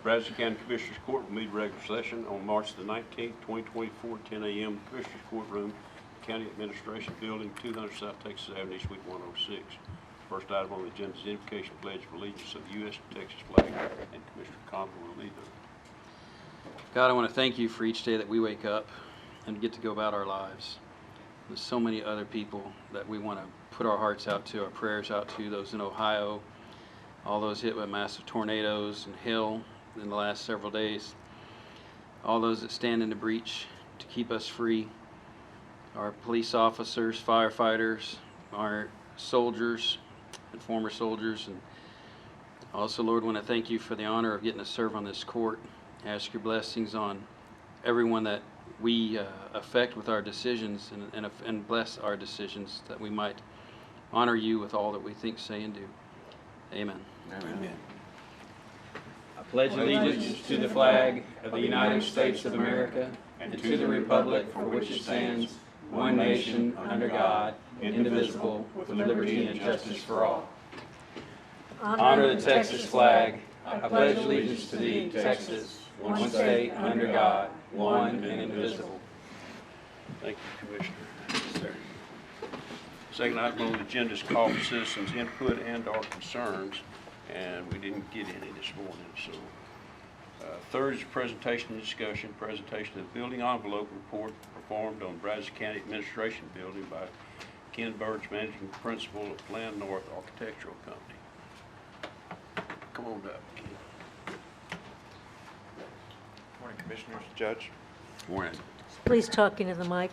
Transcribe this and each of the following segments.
Brazos County Commissioners Court will meet regular session on March the 19th, 2024, 10 a.m. Commissioners Courtroom, County Administration Building, 200 South Texas Avenue, Suite 106. First item on the agenda is invocation pledge of allegiance of the U.S. and Texas flag, and Commissioner Conlon will lead the. God, I want to thank you for each day that we wake up and get to go about our lives. There's so many other people that we want to put our hearts out to, our prayers out to, those in Ohio, all those hit by massive tornadoes and hail in the last several days, all those that stand in the breach to keep us free, our police officers, firefighters, our soldiers and former soldiers, and also, Lord, want to thank you for the honor of getting to serve on this court. I ask your blessings on everyone that we affect with our decisions, and bless our decisions, that we might honor you with all that we think, say, and do. Amen. Amen. I pledge allegiance to the flag of the United States of America and to the republic for which it stands, one nation, under God, indivisible, with liberty and justice for all. Honor the Texas flag. I pledge allegiance to thee, Texas, one state, under God, one and indivisible. Thank you, Commissioner. Yes, sir. Second item on the agenda is call for citizens' input and/or concerns, and we didn't get any this morning. So, third is presentation and discussion. Presentation of the building envelope report performed on Brazos County Administration Building by Ken Burge, Managing Principal of Land North Architectural Company. Come on up, Ken. Morning, Commissioners, Judge. Morning. Please talk into the mic.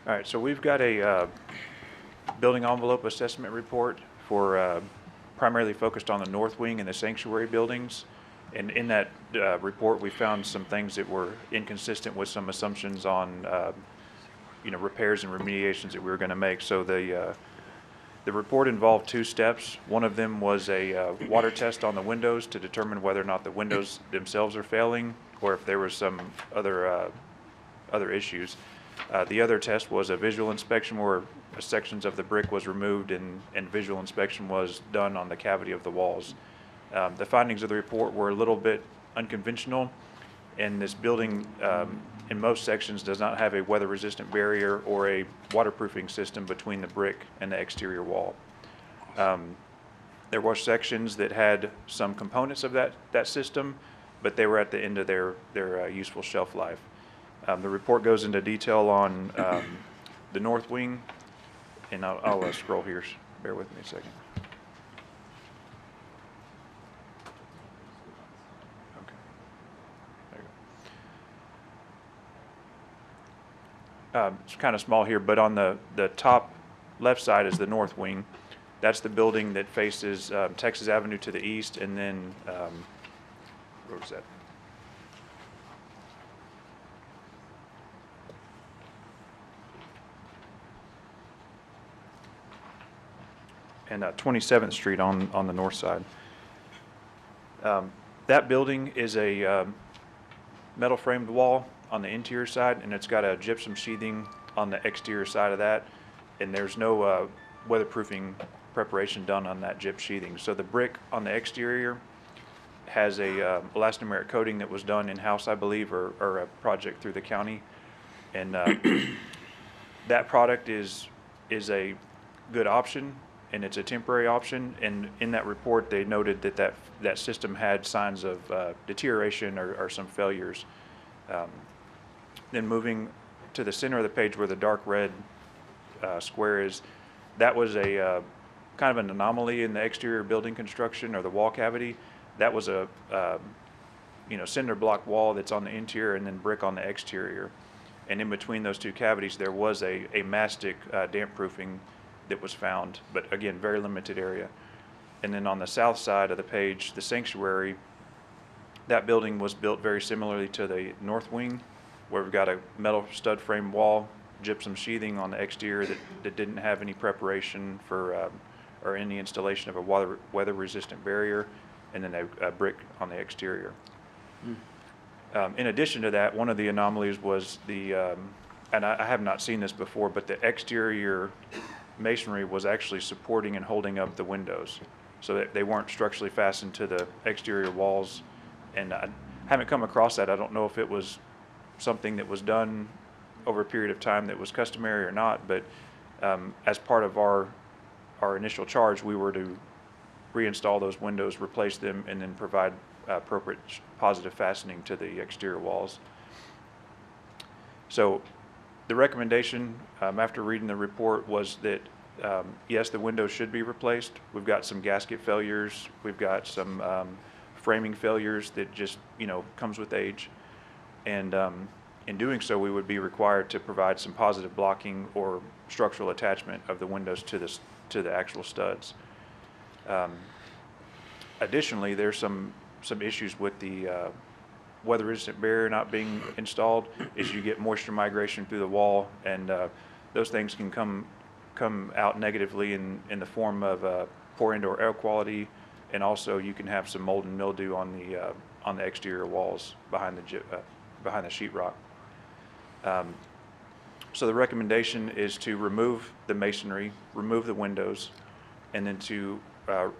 All right, so we've got a building envelope assessment report for primarily focused on the north wing and the sanctuary buildings. And in that report, we found some things that were inconsistent with some assumptions on repairs and remediations that we were going to make. So the report involved two steps. One of them was a water test on the windows to determine whether or not the windows themselves are failing, or if there was some other issues. The other test was a visual inspection where sections of the brick was removed and visual inspection was done on the cavity of the walls. The findings of the report were a little bit unconventional, and this building in most sections does not have a weather-resistant barrier or a waterproofing system between the brick and the exterior wall. There were sections that had some components of that system, but they were at the end of their useful shelf life. The report goes into detail on the north wing, and I'll scroll here. Bear with me a second. Okay. There you go. It's kind of small here, but on the top left side is the north wing. That's the building that faces Texas Avenue to the east, and then where was that? And 27th Street on the north side. That building is a metal framed wall on the interior side, and it's got a gypsum sheathing on the exterior side of that, and there's no weatherproofing preparation done on that gyp sheathing. So the brick on the exterior has a elastomeric coating that was done in-house, I believe, or a project through the county, and that product is a good option, and it's a temporary option. And in that report, they noted that system had signs of deterioration or some failures. Then moving to the center of the page where the dark red square is, that was a kind of an anomaly in the exterior building construction or the wall cavity. That was a cinder block wall that's on the interior and then brick on the exterior. And in between those two cavities, there was a mastic damp proofing that was found, but again, very limited area. And then on the south side of the page, the sanctuary, that building was built very similarly to the north wing, where we've got a metal stud frame wall, gypsum sheathing on the exterior that didn't have any preparation for or any installation of a weather resistant barrier, and then a brick on the exterior. In addition to that, one of the anomalies was and I have not seen this before, but the exterior masonry was actually supporting and holding up the windows, so that they weren't structurally fastened to the exterior walls. And I haven't come across that. I don't know if it was something that was done over a period of time that was customary or not, but as part of our initial charge, we were to reinstall those windows, replace them, and then provide appropriate positive fastening to the exterior walls. So the recommendation after reading the report was that yes, the windows should be replaced. We've got some gasket failures. We've got some framing failures that just, comes with age. And in doing so, we would be required to provide some positive blocking or structural attachment of the windows to the actual studs. Additionally, there's some issues with the weather-resistant barrier not being installed. As you get moisture migration through the wall, and those things can come out negatively in the form of poor indoor air quality, and also you can have some mold and mildew on the exterior walls behind the sheetrock. So the recommendation is to remove the masonry, remove the windows, and then to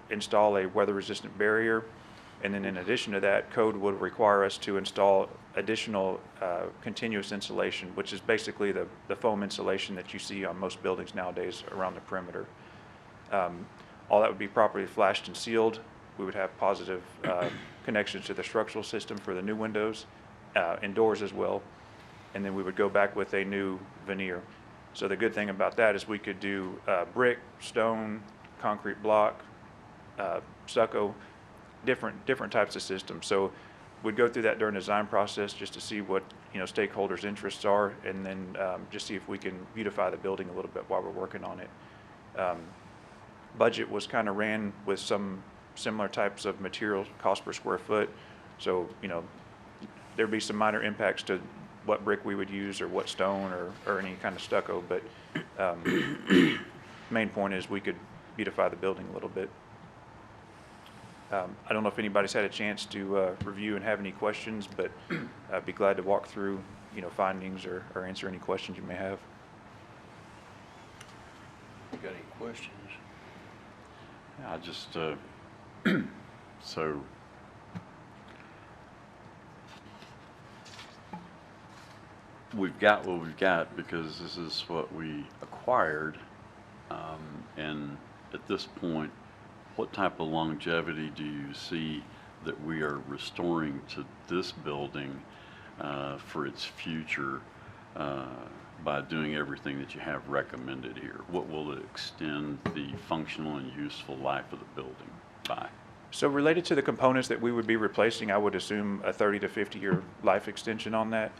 install a weather-resistant barrier. And then in addition to that, code would require us to install additional continuous insulation, which is basically the foam insulation that you see on most buildings nowadays around the perimeter. All that would be properly flashed and sealed. We would have positive connections to the structural system for the new windows, and doors as well. And then we would go back with a new veneer. So the good thing about that is we could do brick, stone, concrete block, stucco, different types of systems. So we'd go through that during the design process just to see what stakeholders' interests are, and then just see if we can beautify the building a little bit while we're working on it. Budget was kind of ran with some similar types of material cost per square foot. So there'd be some minor impacts to what brick we would use or what stone or any kind of stucco, but main point is we could beautify the building a little bit. I don't know if anybody's had a chance to review and have any questions, but I'd be glad to walk through findings or answer any questions you may have. You got any questions? Yeah, I just, so we've got what we've got because this is what we acquired. And at this point, what type of longevity do you see that we are restoring to this building for its future by doing everything that you have recommended here? What will it extend the functional and useful life of the building by? So related to the components that we would be replacing, I would assume a 30 to 50 year life extension on that.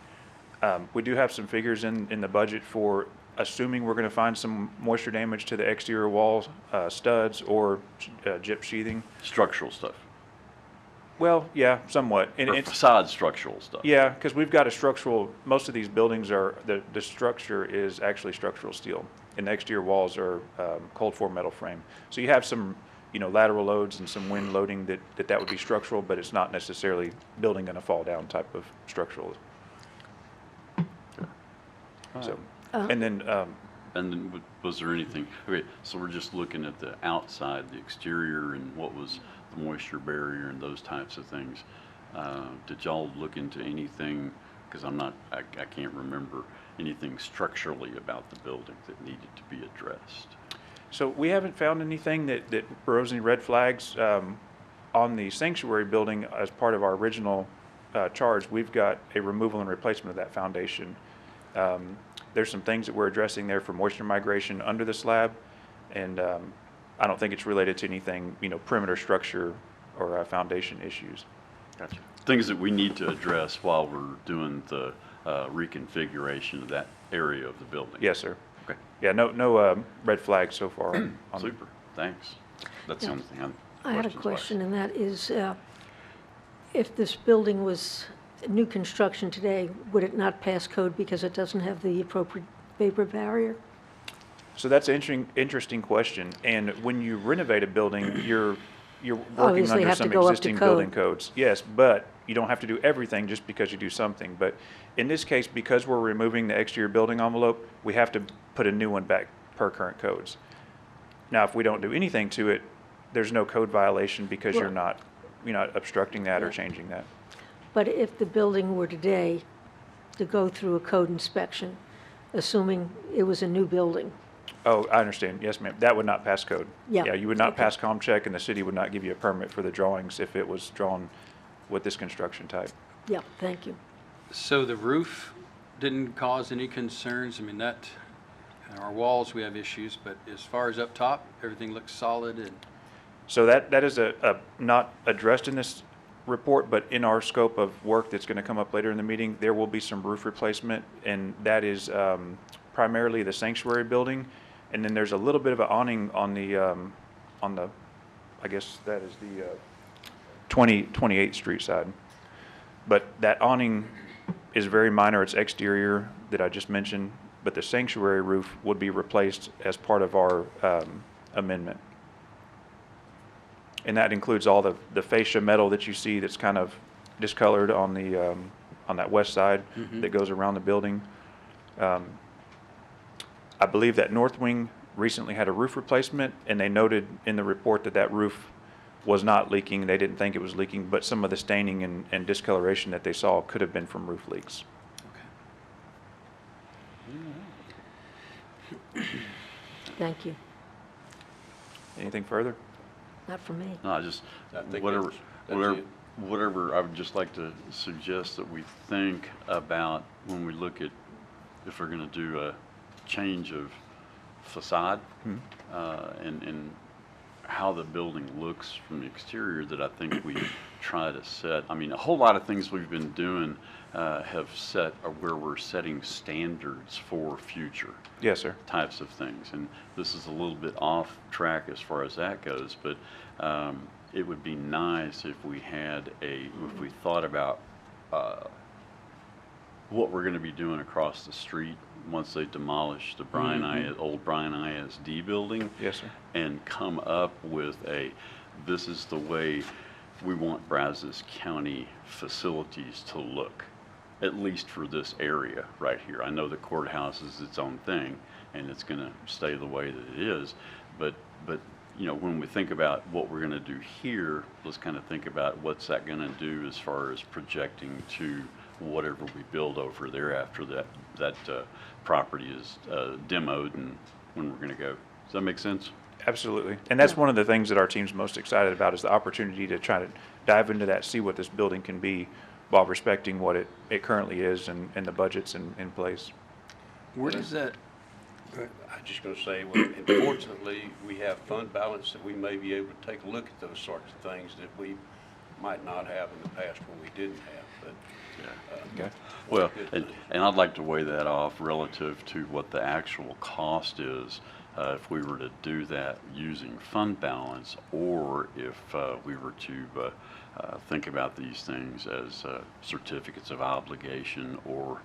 We do have some figures in the budget for assuming we're going to find some moisture damage to the exterior walls, studs, or gyp sheathing. Structural stuff. Well, yeah, somewhat. Or facade structural stuff. Yeah, because we've got a structural, most of these buildings are, the structure is actually structural steel, and the exterior walls are cold form metal frame. So you have some, lateral loads and some wind loading that would be structural, but it's not necessarily building going to fall down type of structural. So, and then, And then was there anything, okay, so we're just looking at the outside, the exterior, and what was the moisture barrier and those types of things. Did y'all look into anything, because I can't remember anything structurally about the building that needed to be addressed? so we haven't found anything that arose any red flags. On the sanctuary building, as part of our original charge, we've got a removal and replacement of that foundation. There's some things that we're addressing there for moisture migration under the slab, and I don't think it's related to anything, perimeter structure or foundation issues. Gotcha. Things that we need to address while we're doing the reconfiguration of that area of the building. Yes, sir. Okay. Yeah, no red flags so far. on Super. Thanks. That's the only thing I had a questions-wise. question, and that is, if this building was new construction today, would it not pass code because it doesn't have the appropriate vapor barrier? So that's an interesting question. And when you renovate a building, you're working Obviously under have to some go up to existing code. building codes. Yes, but you don't have to do everything just because you do something. But in this case, because we're removing the exterior building envelope, we have to put a new one back per current codes. Now, if we don't do anything to it, there's no code violation because you're not obstructing that or changing that. But if the building were today to go through a code inspection, assuming it was a new building, Oh, I understand. Yes, ma'am. That would not pass code. Yeah. Yeah, you would not Okay. pass COMCHEC, and the city would not give you a permit for the drawings if it was drawn with this construction type. yeah, thank you. So the roof didn't cause any concerns? I mean, that, our walls, we have issues, but as far as up top, everything looks solid and, So that is a not addressed in this report, but in our scope of work that's going to come up later in the meeting, there will be some roof replacement, and that is primarily the sanctuary building. And then there's a little bit of an awning on the, I guess that is the 28th Street side. But that awning is very minor. It's exterior that I just mentioned, but the sanctuary roof would be replaced as part of our amendment. And that includes all the fascia metal that you see that's kind of discolored on the on that west side that goes around the building. I believe that north wing recently had a roof replacement, and they noted in the report that that roof was not leaking. They didn't think it was leaking, but some of the staining and discoloration that they saw could have been from roof leaks. Thank you. Anything further? Not for me. No, I just, I think whatever, that's it. whatever, I would just like to suggest that we think about when we look at, if we're gonna do a change of facade, and how the building looks from the exterior, that I think we try to set, I mean, a whole lot of things we've been doing have set, or where we're setting standards for future Yes, sir. types of things. And this is a little bit off track as far as that goes, but it would be nice if we had if we thought about what we're going to be doing across the street once they demolish the old Bryan ISD building. Yes, sir. And come up with this is the way we want Brazos County facilities to look, at least for this area right here. I know the courthouse is its own thing, and it's going to stay the way that it is, but you know, when we think about what we're going to do here, let's kind of think about what's that going to do as far as projecting to whatever we build over there after that property is demoed, and when we're going to go. Does that make sense? Absolutely. And that's one of the things that our team's most excited about, is the opportunity to try to dive into that, see what this building can be while respecting what it currently is and the budgets in place. where does that, I'm just going to say, well, unfortunately, we have fund balance that we may be able to take a look at those sorts of things that we might not have in the past when we didn't have, but. Okay. Well, and I'd like to weigh that off relative to what the actual cost is if we were to do that using fund balance, or if we were to think about these things as certificates of obligation or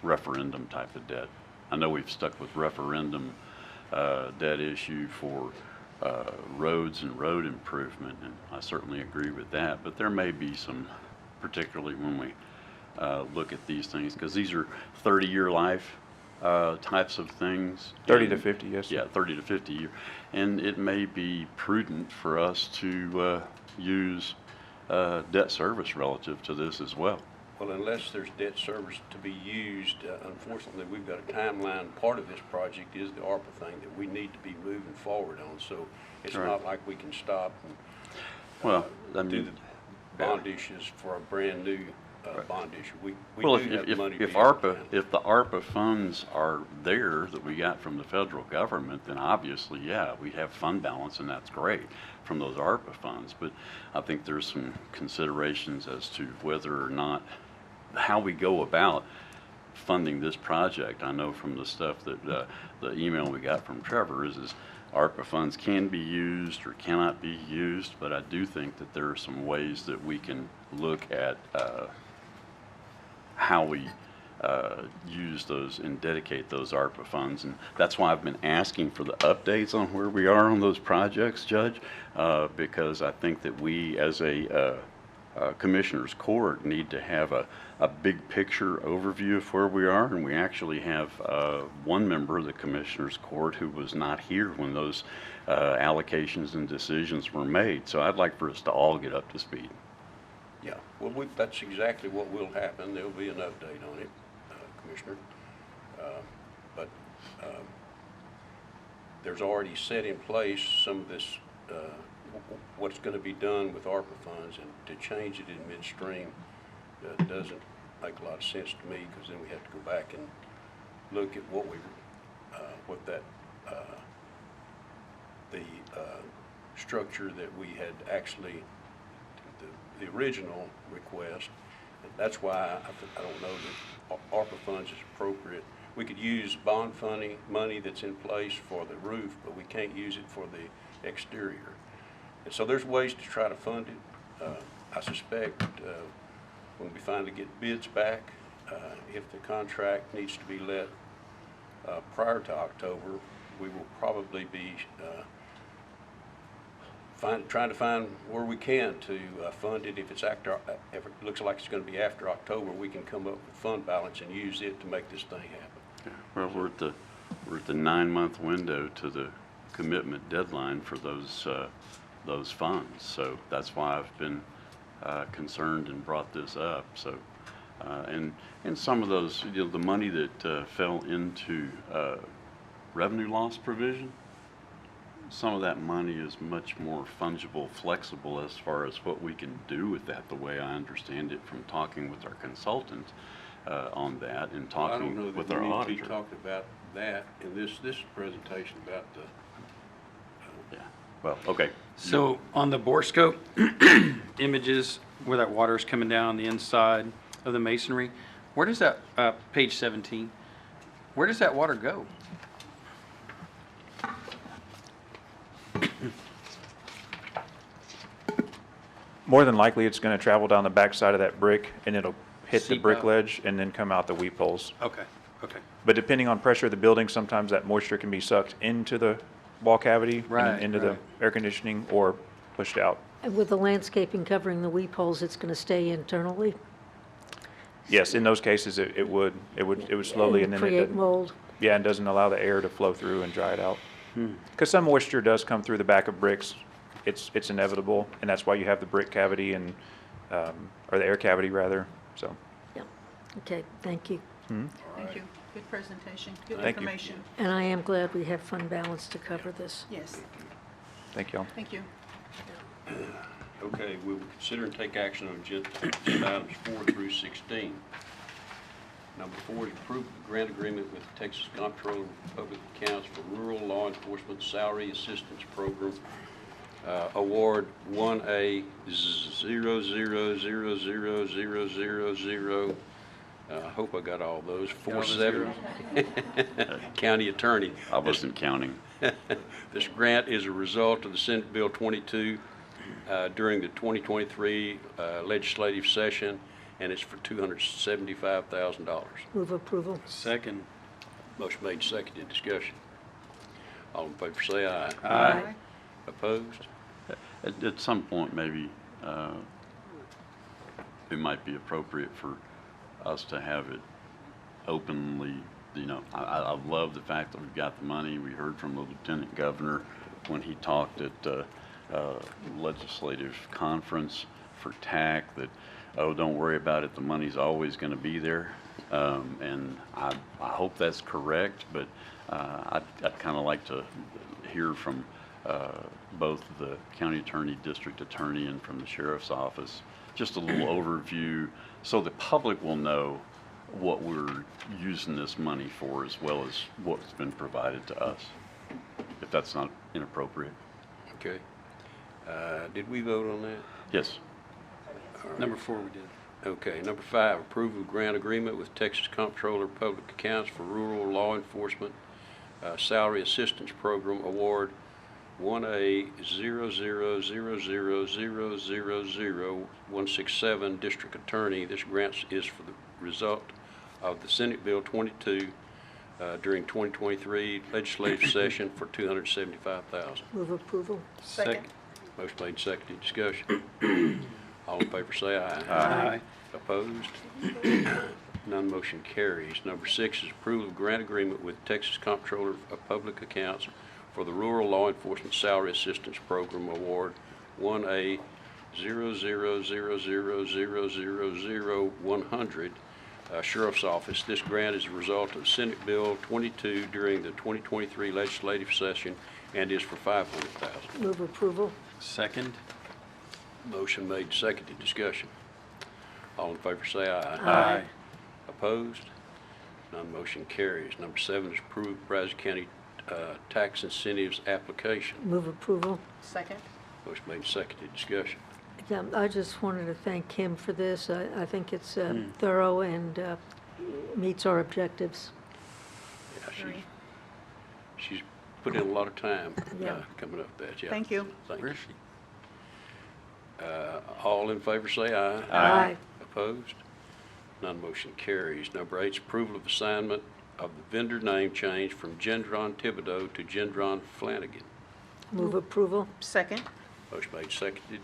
referendum type of debt. I know we've stuck with referendum debt issue for roads and road improvement, and I certainly agree with that, but there may be some, particularly when we look at these things, because these are 30-year life types of things. 30 to 50, yes, sir. Yeah, 30 to 50 year. And it may be prudent for us to use debt service relative to this as well. Well, unless there's debt service to be used, unfortunately, we've got a timeline. Part of this project is the ARPA thing that we need to be moving forward on. So it's Right. not like we can stop and Well, I do mean, the bond issues for a brand new bond issue. We well, do have the money. to if be able to ARPA, handle it. if the ARPA funds are there that we got from the federal government, then obviously, yeah, we have fund balance, and that's great from those ARPA funds. But I think there's some considerations as to whether or not, how we go about funding this project. I know from the stuff that the email we got from Trevor is ARPA funds can be used or cannot be used, but I do think that there are some ways that we can look at how we use those and dedicate those ARPA funds. And that's why I've been asking for the updates on where we are on those projects, Judge, because I think that we as a Commissioners Court need to have a big picture overview of where we are, and we actually have one member of the Commissioners Court who was not here when those allocations and decisions were made. So I'd like for us to all get up to speed. Yeah, well, that's exactly what will happen. There'll be an update on it, Commissioner. But there's already set in place some of this, what's going to be done with ARPA funds, and to change it in midstream doesn't make a lot of sense to me, because then we have to go back and look at what the structure that we had actually, the original request. And that's why I don't know that ARPA funds is appropriate. We could use bond funding money that's in place for the roof, but we can't use it for the exterior. And so there's ways to try to fund it. I suspect when we finally get bids back, if the contract needs to be let prior to October, we will probably be trying to find where we can to fund it. If it looks like it's going to be after October, we can come up with fund balance and use it to make this thing happen. Yeah. Well, we're at the 9-month window to the commitment deadline for those funds. So that's why I've been concerned and brought this up. So, and some of those, the money that fell into revenue loss provision, some of that money is much more fungible, flexible as far as what we can do with that, the way I understand it from talking with our consultant on that and talking with our auditor. I don't know that we need to be talking about that in this presentation about the... Yeah, well, okay. So on the borescope images where that water is coming down the inside of the masonry, where does that, page 17, where does that water go? More than likely, it's going to travel down the backside of that brick, and it'll hit the Seep brick out. ledge and then come out the weep holes. Okay, okay. But depending on pressure of the building, sometimes that moisture can be sucked into the wall cavity and Right, into right. the air conditioning or pushed out. And with the landscaping covering the weep holes, it's going to stay internally? Yes, in those cases, it would slowly, and then create mold? yeah, and doesn't allow the air to flow through and dry it out. Because some moisture does come through the back of bricks. It's inevitable, and that's why you have the brick cavity and, or the air cavity rather, so. Yeah, okay, thank you. Thank you. Good presentation, good Thank you. information. And I am glad we have fund balance to cover this. Yes, Thank y'all. thank you. Okay, we will consider and take action on agenda items 4 through 16. Number 4 is approve the grant agreement with the Texas Comptroller of Public Accounts for Rural Law Enforcement Salary Assistance Program, award 1A 0000000. I hope I got all those. Got all the 47. County Attorney. I wasn't counting. This grant is a result of the Senate Bill 22 during the 2023 legislative session, and it's for $275,000. Move approval. Second. Motion made, seconded, discussion. All in favor say aye. Aye. Opposed? At some point, maybe it might be appropriate for us to have it openly. I love the fact that we've got the money. We heard from the Lieutenant Governor when he talked at legislative conference for TAC that, oh, don't worry about it, the money's always going to be there. And I hope that's correct, but I'd kind of like to hear from both the county attorney, district attorney, and from the sheriff's office, just a little overview so the public will know what we're using this money for as well as what's been provided to us, if that's not inappropriate. Okay. Did we vote on that? Yes. Number 4 we did. Okay. Number 5, approval of grant agreement with Texas Comptroller of Public Accounts for Rural Law Enforcement Salary Assistance Program, award 1A 000000167, District Attorney. This grant is for the result of the Senate Bill 22 during 2023 legislative session for $275,000. Move approval. Second. Motion made, seconded, discussion. All in favor say aye. Aye. Opposed? None motion carries. Number 6 is approval of grant agreement with Texas Comptroller of Public Accounts for the Rural Law Enforcement Salary Assistance Program Award 1A 00000000100, Sheriff's Office. This grant is a result of Senate Bill 22 during the 2023 legislative session and is for $500,000. Move approval. Second. Motion made, seconded. Discussion. All in favor say aye. Aye. Opposed? None motion carries. Number 7 is approved Brazos County tax incentives application. Move approval. Second. Motion made, seconded. Discussion. Yeah, I just wanted to thank Kim for this. I think it's thorough and meets our objectives. Yeah, Agree. she's put in a lot of time Yeah. coming up with that. Yeah. Thank you. Thank Where you. is she? All in favor say aye. Aye. Opposed? None motion carries. Number 8 is approval of assignment of the vendor name change from Gendron Thibodeau to Gendron Flanagan. Move approval. Second. Motion made, seconded.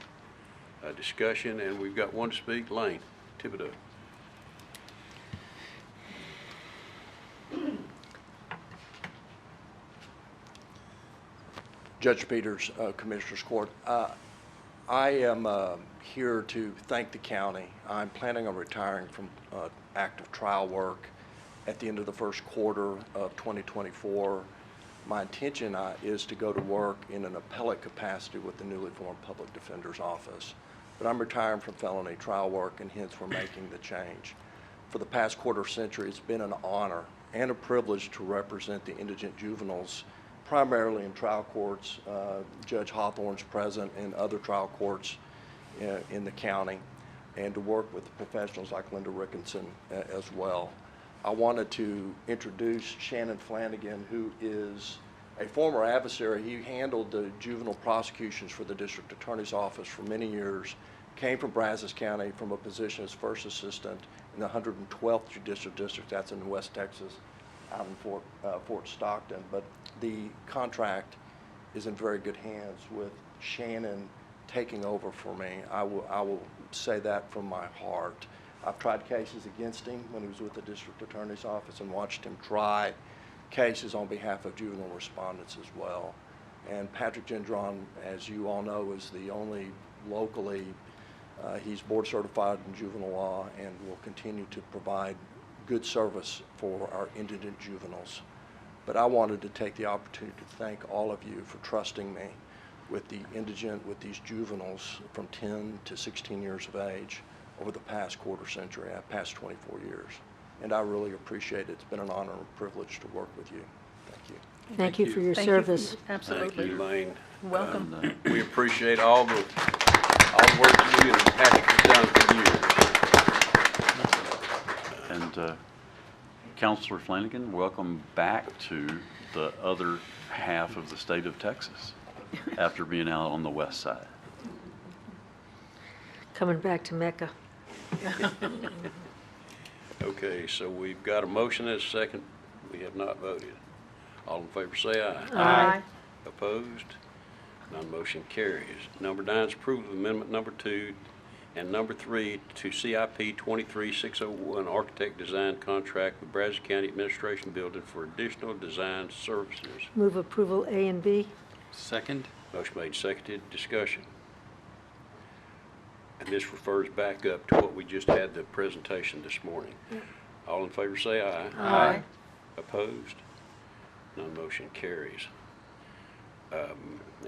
Discussion, and we've got one to speak. Lane Thibodeau. Judge Peters, Commissioners Court. I am here to thank the county. I'm planning on retiring from active trial work at the end of the first quarter of 2024. My intention is to go to work in an appellate capacity with the newly formed Public Defender's Office. But I'm retiring from felony trial work, and hence we're making the change. For the past quarter century, it's been an honor and a privilege to represent the indigent juveniles, primarily in trial courts. Judge Hawthorne's present in other trial courts in the county, and to work with professionals like Linda Rickinson as well. I wanted to introduce Shannon Flanagan, who is a former adversary. He handled the juvenile prosecutions for the District Attorney's Office for many years, came from Brazos County from a position as first assistant in the 112th Judicial District, that's in West Texas, out in Fort Stockton. But the contract is in very good hands with Shannon taking over for me. I will say that from my heart. I've tried cases against him when he was with the District Attorney's Office and watched him try cases on behalf of juvenile respondents as well. And Patrick Gendron, as you all know, is the only locally, he's board certified in juvenile law and will continue to provide good service for our indigent juveniles. But I wanted to take the opportunity to thank all of you for trusting me with the indigent, with these juveniles from 10 to 16 years of age over the past quarter century, past 24 years. And I really appreciate it. It's been an honor and privilege to work with you. Thank you. Thank you for your Thank you. service. Absolutely. Thank you, Lane. Welcome. And, We appreciate all the work that you and Patrick have done for years. And Counselor Flanagan, welcome back to the other half of the state of Texas after being out on the west side. Coming back to Mecca. Okay, so we've got a motion and a second. We have not voted. All in favor say aye. Aye. Opposed? None motion carries. Number 9 is approval of amendment number 2 and number 3 to CIP 23601 architect design contract with Brazos County Administration Building for additional design services. Move approval A and B. Second. Motion made, seconded. Discussion. And this refers back up to what we just had the presentation this morning. All in favor say aye. Aye. Opposed? None motion carries.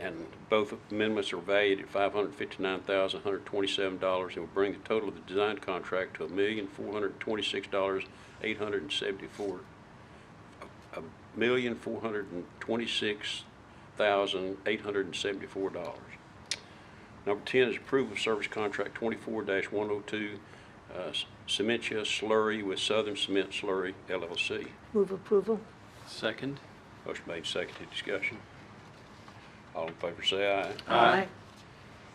And both amendments are valued at $559,127 and will bring the total of the design contract to $1,426,874. $1,426,874. Number 10 is approval of service contract 24-102 Cementia Slurry with Southern Cement Slurry LLC. Move approval. Second. Motion made, seconded. Discussion. All in favor say aye. Aye.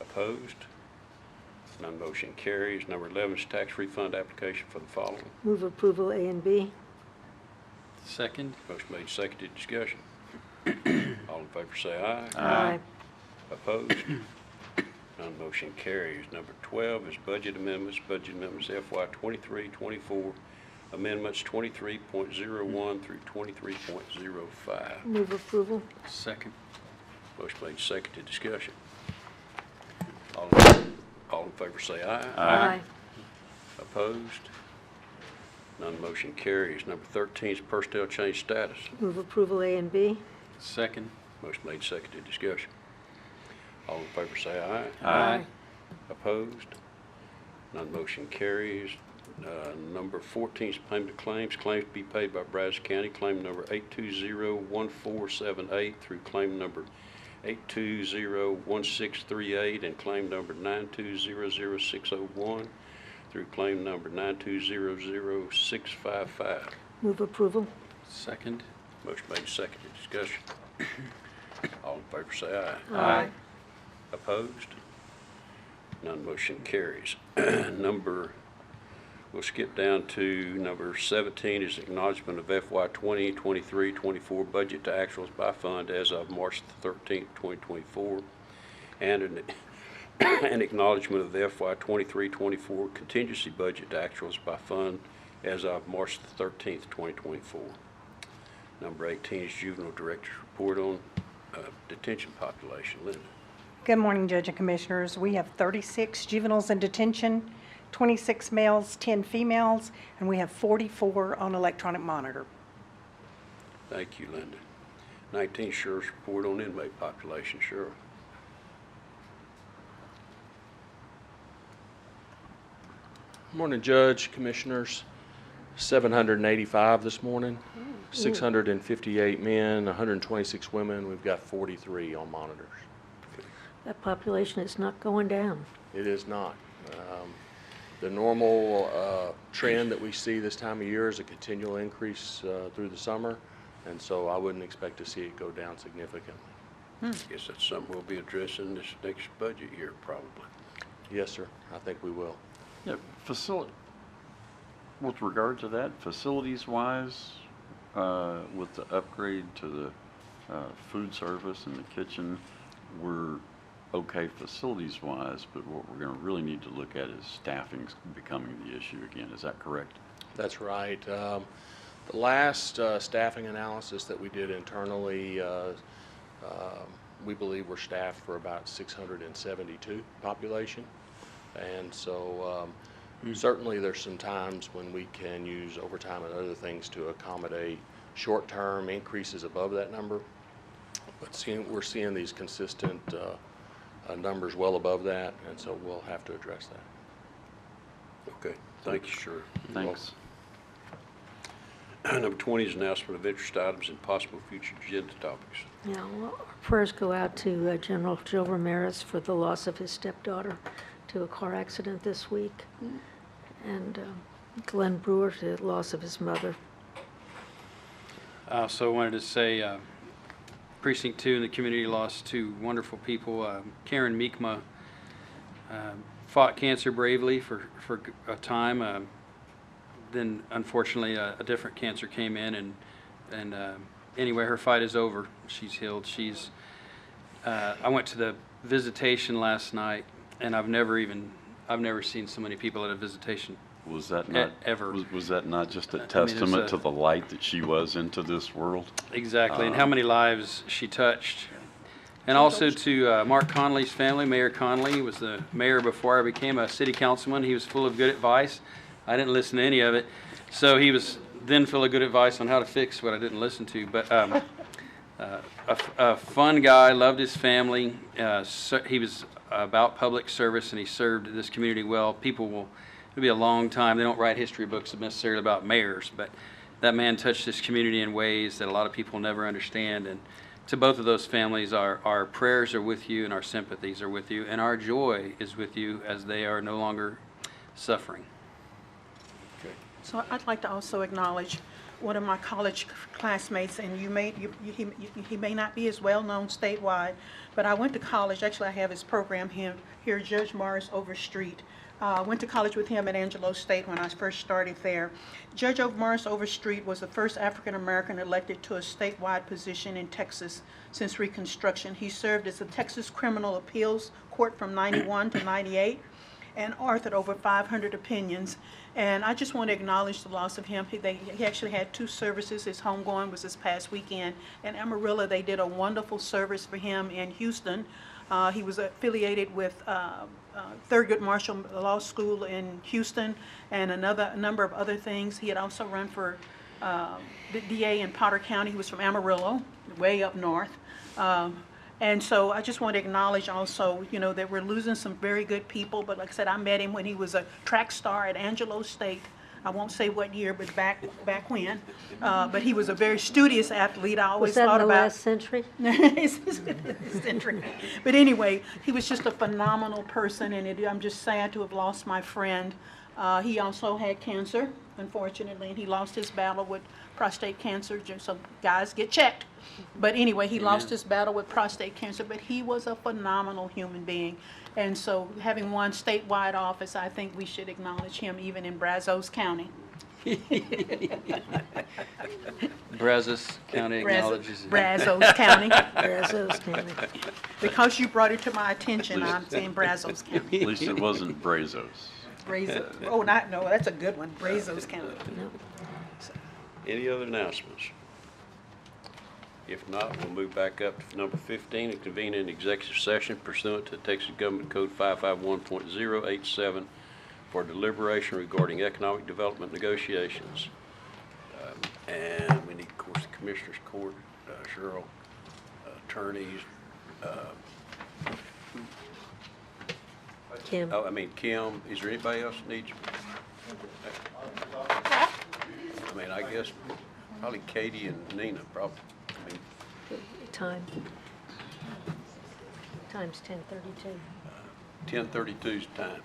Opposed? None motion carries. Number 11 is tax refund application for the following. Move approval A and B. Second. Motion made, seconded. Discussion. All in favor say aye. Aye. Opposed? None motion carries. Number 12 is budget amendments. Budget amendments FY 23-24, amendments 23.01 through 23.05. Move approval. Second. Motion made, seconded, discussion. All in favor say aye. Aye. Opposed? None motion carries. Number 13 is personnel change status. Move approval A and B. Second. Motion made, seconded, discussion. All in favor say aye. Aye. Opposed? None motion carries. Number 14 is payment of claims. Claims to be paid by Brazos County. Claim number 8201478 through claim number 8201638 and claim number 9200601 through claim number 9200655. Move approval. Second. Motion made, seconded, discussion. All in favor say aye. Aye. Opposed? None motion carries. We'll skip down to number 17 is acknowledgement of FY 2023-24 budget to actuals by fund as of March 13th, 2024, and an acknowledgement of the FY 23-24 contingency budget to actuals by fund as of March 13th, 2024. Number 18 is juvenile director's report on detention population. Linda. Good morning, Judge and Commissioners. We have 36 juveniles in detention, 26 males, 10 females, and we have 44 on electronic monitor. Thank you, Linda. 19, Sheriff's report on inmate population. Sheriff. Morning, Judge, Commissioners. 785 this morning, 658 men, 126 women. We've got 43 on monitors. That population is not going down. It is not. The normal trend that we see this time of year is a continual increase through the summer, and so I wouldn't expect to see it go down significantly. I guess that's something we'll be addressing this next budget year, probably. Yes, sir. I think we will. Yeah, with regard to that, facilities-wise, with the upgrade to the food service and the kitchen, we're okay facilities-wise, but what we're going to really need to look at is staffing becoming the issue again. Is that correct? That's right. The last staffing analysis that we did internally, we believe we're staffed for about 672 population. And so certainly there's some times when we can use overtime and other things to accommodate short-term increases above that number. But we're seeing these consistent numbers well above that, and so we'll have to address that. Okay, thank you, Sheriff. Thanks. Number 20 is announcement of interest items and possible future agenda topics. Yeah, well, our prayers go out to General Joe Ramirez for the loss of his stepdaughter to a car accident this week, and Glenn Brewer to the loss of his mother. I also wanted to say Precinct 2 and the community lost two wonderful people. Karen Meekma fought cancer bravely for a time. Then, unfortunately, a different cancer came in, and anyway, her fight is over. She's healed. I went to the visitation last night, and I've never seen so many people at a visitation. Was that not ever? Was that not just a I mean, testament to the light that she was into this world? Exactly, and how many lives she touched. And also to Mark Conley's family. Mayor Conley was the mayor before I became a city councilman. He was full of good advice. I didn't listen to any of it. So he was then full of good advice on how to fix what I didn't listen to. But a fun guy, loved his family. He was about public service, and he served this community well. It'll be a long time. They don't write history books necessarily about mayors, but that man touched this community in ways that a lot of people never understand. And to both of those families, our prayers are with you and our sympathies are with you, and our joy is with you as they are no longer suffering. So I'd like to also acknowledge one of my college classmates, and he may not be as well known statewide, but I went to college. Actually, I have his program here, Judge Morris Overstreet, Went to college with him at Angelo State when I first started there. Judge Morris Overstreet was the first African-American elected to a statewide position in Texas since Reconstruction. He served as the Texas Criminal Appeals Court from 91 to 98 and authored over 500 opinions. And I just want to acknowledge the loss of him. He actually had 2 services. His homegoing was this past weekend. In Amarillo, they did a wonderful service for him in Houston. He was affiliated with Thurgood Marshall Law School in Houston and a number of other things. He had also run for the DA in Potter County. He was from Amarillo, way up north. And so I just want to acknowledge also, you know, that we're losing some very good people. But like I said, I met him when he was a track star at Angelo State. I won't say what year, but back when. But he was a very studious athlete. I always Was that thought in the about last century? century. But anyway, he was just a phenomenal person, and I'm just sad to have lost my friend. He also had cancer, unfortunately, and he lost his battle with prostate cancer. So guys, get checked. But anyway, he lost his battle with prostate cancer, but he was a phenomenal human being. And so having won statewide office, I think we should acknowledge him even in Brazos County. Brazos County acknowledges it. Brazos County. Brazos County. Because you brought it to my attention, I'm saying Brazos County. At least it wasn't Brazos. Brazos, no, that's a good one, Brazos County. No. Any other announcements? If not, we'll move back up to number 15 and convene an executive session pursuant to Texas Government Code 551.087 for deliberation regarding economic development negotiations. And we need, of course, the Commissioners Court, Cheryl, attorneys, Kim. Kim. Is there anybody else that needs? I guess probably Katie and Nina, probably. Time. Time's 10:32. 10:32's time.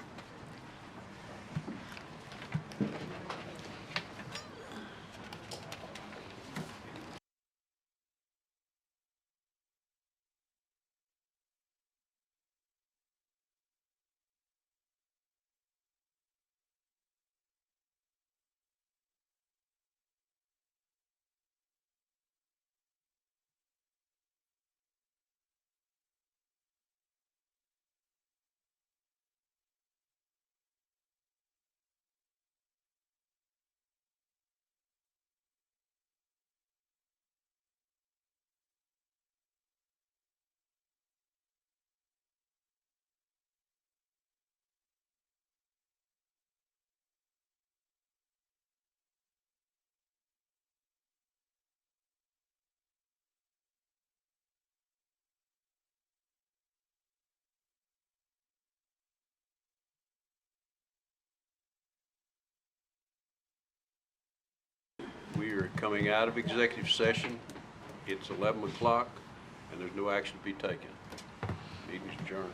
We are coming out of executive session. It's 11 o'clock, and there's no action to be taken. Meeting's adjourned.